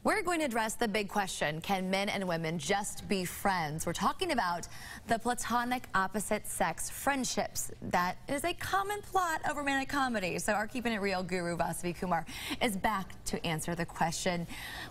We're going to address the big question, can men and women just be friends? We're talking about the platonic opposite sex friendships. That is a common plot of romantic comedy. So our Keeping It Real guru, Vasavi Kumar, is back to answer the question.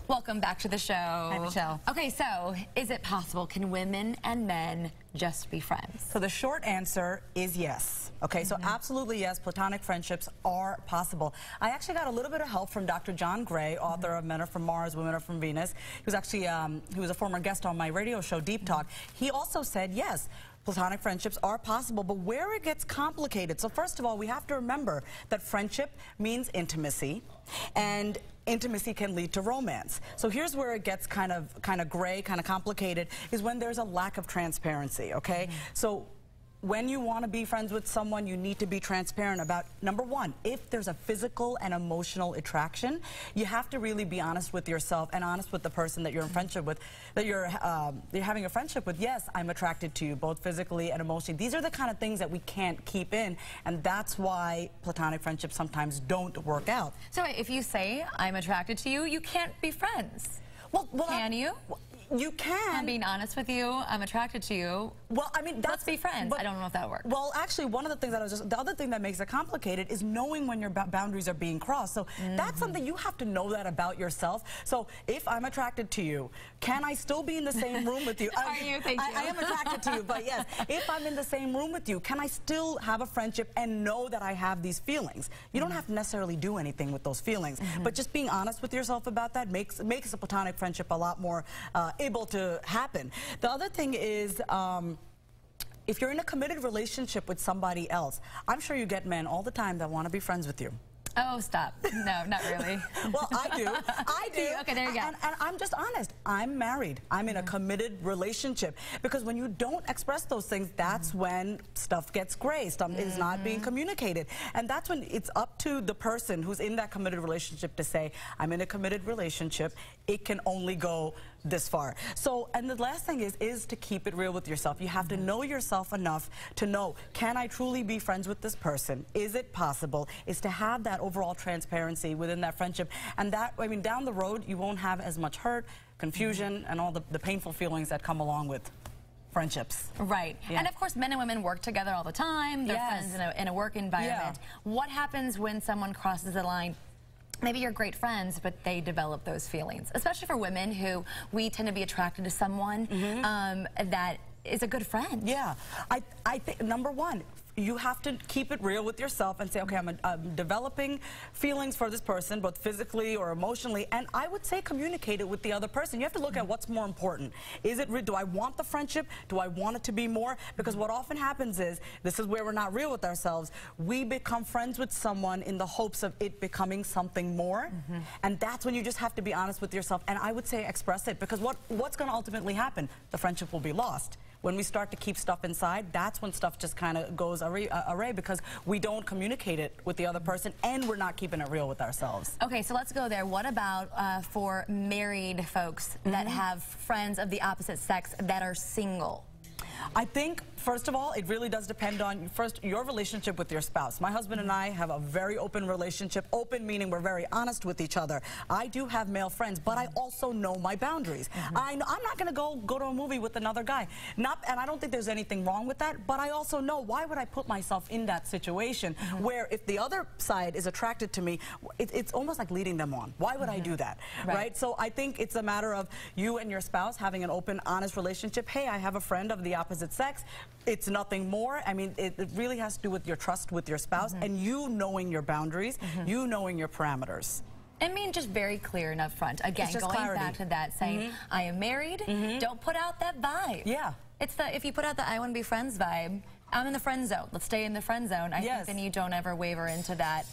Welcome back to the show. Hi, Michelle. Okay, so is it possible? Can women and men just be friends? So the short answer is yes. Okay, so absolutely yes, platonic friendships are possible. I actually got a little bit of help from Dr. John Gray, author of Men Are From Mars, Women Are From Venus. He was actually, he was a former guest on my radio show, Deep Talk. He also said, yes, platonic friendships are possible, but where it gets complicated. So first of all, we have to remember that friendship means intimacy, and intimacy can lead to romance. So here's where it gets kind of gray, kind of complicated, is when there's a lack of transparency, okay? So when you want to be friends with someone, you need to be transparent about, number one, if there's a physical and emotional attraction, you have to really be honest with yourself and honest with the person that you're in friendship with, that you're having a friendship with. Yes, I'm attracted to you, both physically and emotionally. These are the kind of things that we can't keep in, and that's why platonic friendships sometimes don't work out. So if you say, I'm attracted to you, you can't be friends. Well, can you? You can. I'm being honest with you. I'm attracted to you. Well, I mean, let's be friends. But I don't know if that works. Well, actually, one of the things that the other thing that makes it complicated is knowing when your boundaries are being crossed. So that's something you have to know that about yourself. So if I'm attracted to you, can I still be in the same room with you? Are you? Thank you. I am attracted to you, but yes, if I'm in the same room with you, can I still have a friendship and know that I have these feelings? You don't have to necessarily do anything with those feelings, but just being honest with yourself about that makes a platonic friendship a lot more able to happen. The other thing is, if you're in a committed relationship with somebody else, I'm sure you get men all the time that want to be friends with you. Oh, stop. No, not really. Well, I do. I do. Okay, there you go. And I'm just honest. I'm married. I'm in a committed relationship. Because when you don't express those things, that's when stuff gets gray. Stuff is not being communicated. And that's when it's up to the person who's in that committed relationship to say, I'm in a committed relationship. It can only go this far. So, and the last thing is to keep it real with yourself. You have to know yourself enough to know, can I truly be friends with this person? Is it possible? Is to have that overall transparency within that friendship. And that, I mean, down the road, you won't have as much hurt, confusion, and all the painful feelings that come along with friendships. Right. Yeah. And of course, men and women work together all the time. They're friends in a work environment. Yeah. What happens when someone crosses the line? Maybe you're great friends, but they develop those feelings, especially for women who we tend to be attracted to someone that is a good friend. Yeah. I think, number one, you have to keep it real with yourself and say, okay, I'm developing feelings for this person, both physically or emotionally, and I would say communicate it with the other person. You have to look at what's more important. Is it, do I want the friendship? Do I want it to be more? Because what often happens is, this is where we're not real with ourselves, we become friends with someone in the hopes of it becoming something more, and that's when you just have to be honest with yourself, and I would say express it, because what's going to ultimately happen? The friendship will be lost. When we start to keep stuff inside, that's when stuff just kind of goes array because we don't communicate it with the other person and we're not keeping it real with ourselves. Okay, so let's go there. What about for married folks that have friends of the opposite sex that are single? I think, first of all, it really does depend on, first, your relationship with your spouse. My husband and I have a very open relationship. Open meaning we're very honest with each other. I do have male friends, but I also know my boundaries. I'm not going to go to a movie with another guy. And I don't think there's anything wrong with that, but I also know, why would I put myself in that situation where if the other side is attracted to me, it's almost like leading them on. Why would I do that? Right? So I think it's a matter of you and your spouse having an open, honest relationship. Hey, I have a friend of the opposite sex. It's nothing more. I mean, it really has to do with your trust with your spouse and you knowing your boundaries, you knowing your parameters. I mean, just very clear and upfront. Again, going back to that, saying, I am married, don't put out that vibe. Yeah. It's if you put out the I want to be friends vibe, I'm in the friend zone. Let's stay in the friend zone. I think then you don't ever waver into that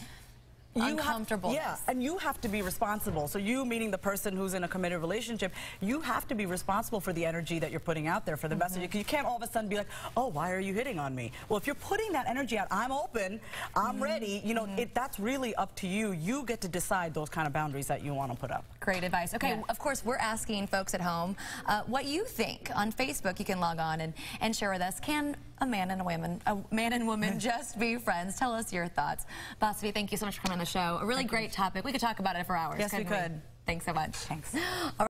uncomfortableness. Yeah, and you have to be responsible. So you, meaning the person who's in a committed relationship, you have to be responsible for the energy that you're putting out there, for the message. You can't all of a sudden be like, oh, why are you hitting on me? Well, if you're putting that energy out, I'm open, I'm ready, you know, that's really up to you. You get to decide those kind of boundaries that you want to put up. Great advice. Okay, of course, we're asking folks at home what you think. On Facebook, you can log on and share with us. Can a man and a woman just be friends? Tell us your thoughts. Vasavi, thank you so much for coming on the show. A really great topic. We could talk about it for hours. Yes, we could. Thanks so much. Thanks.